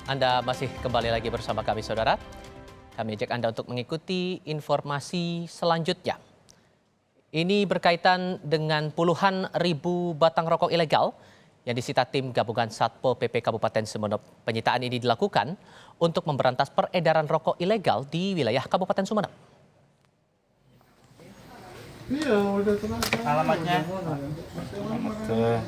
Anda masih kembali lagi bersama kami, saudara. Kami ajak Anda untuk mengikuti informasi selanjutnya. Ini berkaitan dengan puluhan ribu batang rokok ilegal yang disita tim gabungan Satpol PP Kabupaten Sumeneb. Penyitaan ini dilakukan untuk memberantas peredaran rokok ilegal di wilayah Kabupaten Sumeneb. Alamatnya ke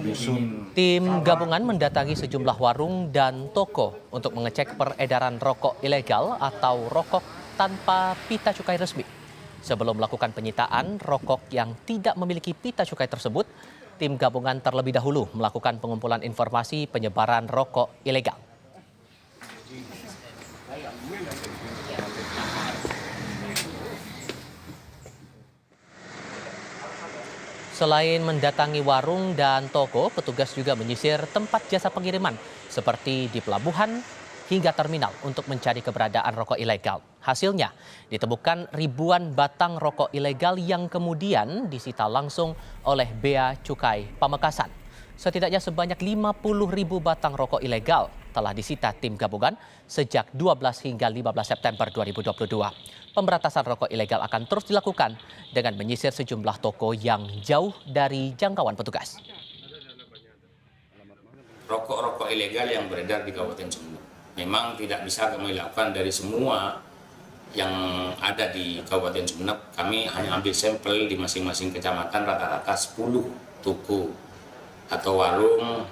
dusun. Tim gabungan mendatangi sejumlah warung dan toko untuk mengecek peredaran rokok ilegal atau rokok tanpa pita cukai resmi. Sebelum melakukan penyitaan rokok yang tidak memiliki pita cukai tersebut, tim gabungan terlebih dahulu melakukan pengumpulan informasi penyebaran rokok ilegal. Selain mendatangi warung dan toko, petugas juga menyisir tempat jasa pengiriman seperti di pelabuhan hingga terminal untuk mencari keberadaan rokok ilegal. Hasilnya, ditemukan ribuan batang rokok ilegal yang kemudian disita langsung oleh Bea Cukai Pamekasan. Setidaknya sebanyak 50.000 batang rokok ilegal telah disita tim gabungan sejak 12 hingga 15 September 2022. Pemberantasan rokok ilegal akan terus dilakukan dengan menyisir sejumlah toko yang jauh dari jangkauan petugas. Rokok-rokok ilegal yang beredar di Kabupaten Sumeneb memang tidak bisa kami lakukan dari semua yang ada di Kabupaten Sumeneb. Kami hanya ambil sampel di masing-masing kecamatan rata-rata 10 toko atau warung,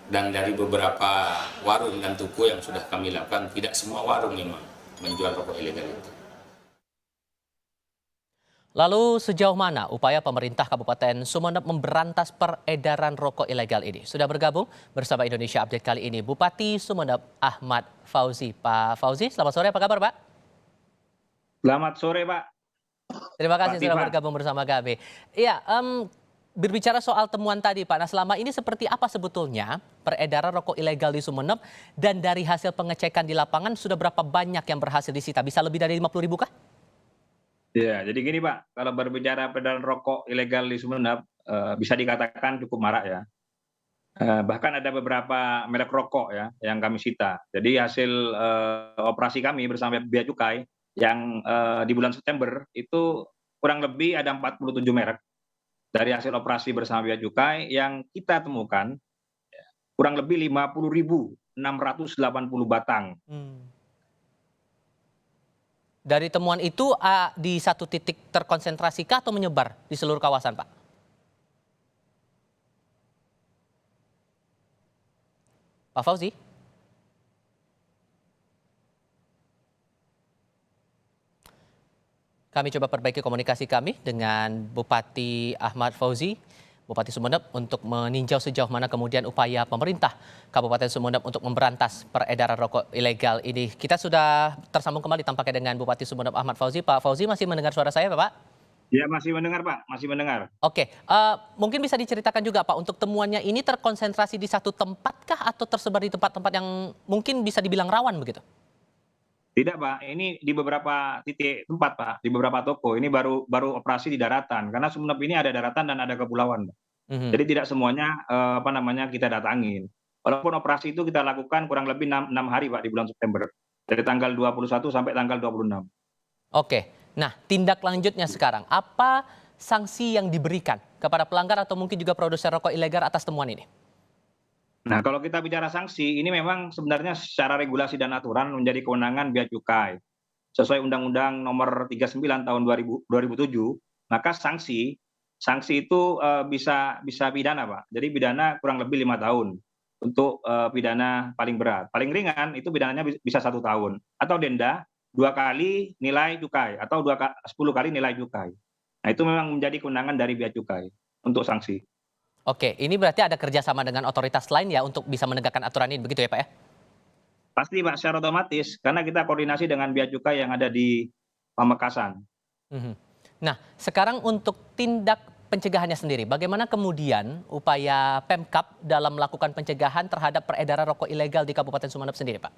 dan dari beberapa warung dan toko yang sudah kami lakukan, tidak semua warung memang menjual rokok ilegal itu. Lalu sejauh mana upaya pemerintah Kabupaten Sumeneb memberantas peredaran rokok ilegal ini? Sudah bergabung bersama Indonesia Update kali ini Bupati Sumeneb Ahmad Fauzi. Pak Fauzi, selamat sore, apa kabar Pak? Selamat sore Pak. Terima kasih sudah bergabung bersama kami. Iya, berbicara soal temuan tadi Pak, nah selama ini seperti apa sebetulnya peredaran rokok ilegal di Sumeneb, dan dari hasil pengecekan di lapangan sudah berapa banyak yang berhasil disita? Bisa lebih dari 50.000 kah? Ya, jadi gini Pak, kalau berbicara peredaran rokok ilegal di Sumeneb, bisa dikatakan cukup marak ya. Bahkan ada beberapa merek rokok ya yang kami sita. Jadi hasil operasi kami bersama Bea Cukai yang di bulan September itu kurang lebih ada 47 merek. Dari hasil operasi bersama Bea Cukai yang kita temukan kurang lebih 50.680 batang. Dari temuan itu di satu titik terkonsentrasikah atau menyebar di seluruh kawasan Pak? Pak Fauzi? Kami coba perbaiki komunikasi kami dengan Bupati Ahmad Fauzi, Bupati Sumeneb, untuk meninjau sejauh mana kemudian upaya pemerintah Kabupaten Sumeneb untuk memberantas peredaran rokok ilegal ini. Kita sudah tersambung kembali tampaknya dengan Bupati Sumeneb Ahmad Fauzi. Pak Fauzi, masih mendengar suara saya Pak? Ya, masih mendengar Pak, masih mendengar. Oke, mungkin bisa diceritakan juga Pak, untuk temuannya ini terkonsentrasi di satu tempat kah atau tersebar di tempat-tempat yang mungkin bisa dibilang rawan begitu? Tidak Pak, ini di beberapa titik tempat Pak, di beberapa toko. Ini baru operasi di daratan, karena Sumeneb ini ada daratan dan ada kepulauan Pak. Jadi tidak semuanya kita datangin. Walaupun operasi itu kita lakukan kurang lebih 6 hari Pak di bulan September. Dari tanggal 21 sampai tanggal 26. Oke, nah tindak lanjutnya sekarang, apa sanksi yang diberikan kepada pelanggar atau mungkin juga produsen rokok ilegal atas temuan ini? Nah, kalau kita bicara sanksi, ini memang sebenarnya secara regulasi dan aturan menjadi kewenangan Bea Cukai. Sesuai Undang-Undang Nomor 39 Tahun 2007, maka sanksi itu bisa pidana Pak. Jadi pidana kurang lebih 5 tahun untuk pidana paling berat. Paling ringan itu pidananya bisa 1 tahun, atau denda 2 kali nilai cukai atau 10 kali nilai cukai. Nah, itu memang menjadi kewenangan dari Bea Cukai untuk sanksi. Oke, ini berarti ada kerjasama dengan otoritas lain ya untuk bisa menegakkan aturan ini, begitu ya Pak ya? Pasti Pak, secara otomatis, karena kita koordinasi dengan Bea Cukai yang ada di Pamekasan. Mhm. Nah, sekarang untuk tindak pencegahannya sendiri, bagaimana kemudian upaya Pemkab dalam melakukan pencegahan terhadap peredaran rokok ilegal di Kabupaten Sumeneb sendiri Pak?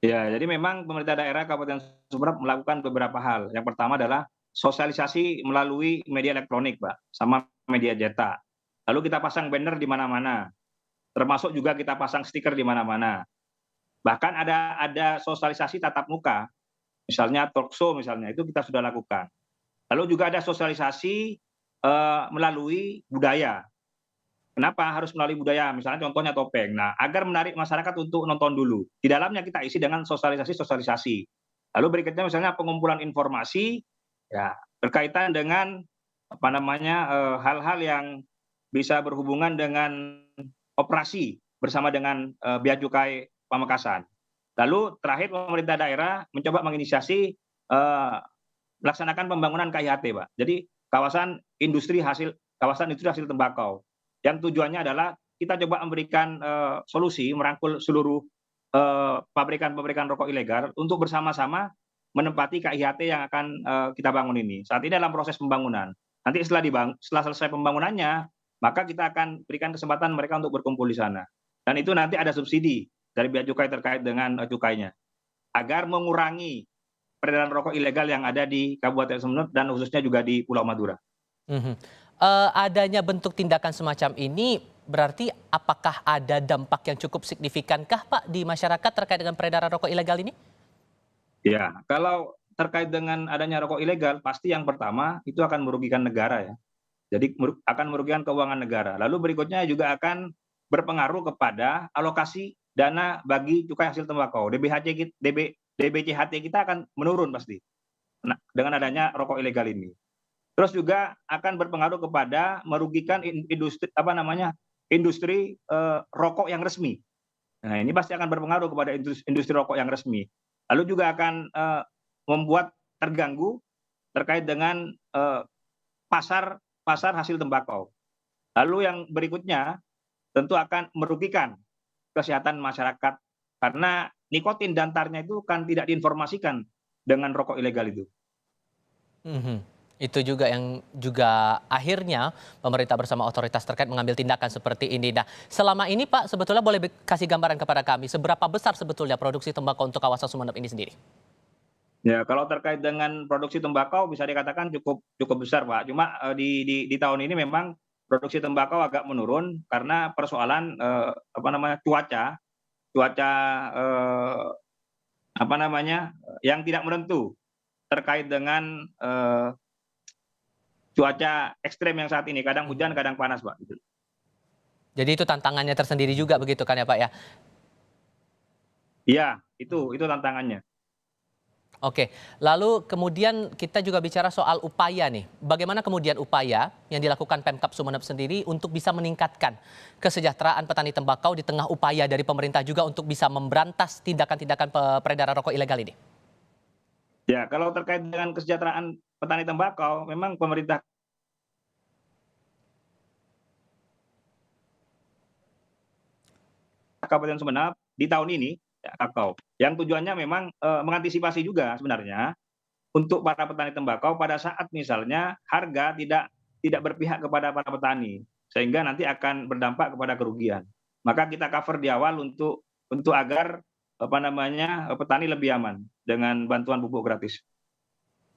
Ya, jadi memang pemerintah daerah Kabupaten Sumeneb melakukan beberapa hal. Yang pertama adalah sosialisasi melalui media elektronik, Pak, sama media cetak. Lalu kita pasang banner di mana-mana. termasuk juga kita pasang stiker di mana-mana. Bahkan ada sosialisasi tatap muka, misalnya talk show misalnya, itu kita sudah lakukan. Lalu juga ada sosialisasi melalui budaya. Kenapa harus melalui budaya? Misalnya contohnya topeng. Nah, agar menarik masyarakat untuk nonton dulu. Di dalamnya kita isi dengan sosialisasi-sosialisasi. Lalu berikutnya misalnya pengumpulan informasi ya berkaitan dengan hal-hal yang bisa berhubungan dengan operasi bersama dengan Bea Cukai Pamekasan. Lalu terakhir pemerintah daerah mencoba menginisiasi melaksanakan pembangunan KIHT, Pak. Jadi kawasan industri hasil tembakau. Yang tujuannya adalah kita coba memberikan solusi merangkul seluruh pabrikan-pabrikan rokok ilegal untuk bersama-sama menempati KIHT yang akan kita bangun ini. Saat ini dalam proses pembangunan. Nanti setelah selesai pembangunannya, maka kita akan berikan kesempatan mereka untuk berkumpul di sana. Dan itu nanti ada subsidi dari Bea Cukai terkait dengan cukainya. Agar mengurangi peredaran rokok ilegal yang ada di Kabupaten Sumeneb dan khususnya juga di Pulau Madura. Adanya bentuk tindakan semacam ini berarti apakah ada dampak yang cukup signifikankah Pak di masyarakat terkait dengan peredaran rokok ilegal ini? Ya, kalau terkait dengan adanya rokok ilegal, pasti yang pertama itu akan merugikan negara ya. Jadi akan merugikan keuangan negara. Lalu berikutnya juga akan berpengaruh kepada alokasi dana bagi cukai hasil tembakau. DBCHT kita akan menurun pasti dengan adanya rokok ilegal ini. Terus juga akan berpengaruh kepada merugikan industri rokok yang resmi. Nah, ini pasti akan berpengaruh kepada industri rokok yang resmi. Lalu juga akan membuat terganggu terkait dengan pasar hasil tembakau. Lalu yang berikutnya tentu akan merugikan kesehatan masyarakat karena nikotin dan tarnya itu kan tidak diinformasikan dengan rokok ilegal itu. Itu juga yang akhirnya pemerintah bersama otoritas terkait mengambil tindakan seperti ini. Nah, selama ini Pak sebetulnya boleh kasih gambaran kepada kami seberapa besar sebetulnya produksi tembakau untuk kawasan Sumeneb ini sendiri? Ya, kalau terkait dengan produksi tembakau bisa dikatakan cukup besar, Pak. Cuma di tahun ini memang produksi tembakau agak menurun karena persoalan cuaca yang tidak menentu terkait dengan cuaca ekstrem yang saat ini, kadang hujan, kadang panas, Pak. Jadi itu tantangannya tersendiri juga begitu kan ya Pak ya? Iya, itu tantangannya. Oke, lalu kemudian kita juga bicara soal upaya nih. Bagaimana kemudian upaya yang dilakukan Pemkab Sumeneb sendiri untuk bisa meningkatkan kesejahteraan petani tembakau di tengah upaya dari pemerintah juga untuk bisa memberantas tindakan-tindakan peredaran rokok ilegal ini? Ya, kalau terkait dengan kesejahteraan petani tembakau, memang pemerintah Kabupaten Sumeneb di tahun ini ya, kakao, yang tujuannya memang mengantisipasi juga sebenarnya untuk para petani tembakau pada saat misalnya harga tidak berpihak kepada para petani, sehingga nanti akan berdampak kepada kerugian. Maka kita cover di awal untuk agar petani lebih aman dengan bantuan pupuk gratis.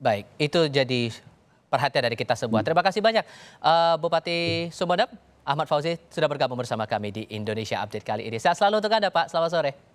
Baik, itu jadi perhatian dari kita semua. Terima kasih banyak Bupati Sumeneb Ahmad Fauzi sudah bergabung bersama kami di Indonesia Update kali ini. Sehat selalu untuk Anda Pak, selamat sore.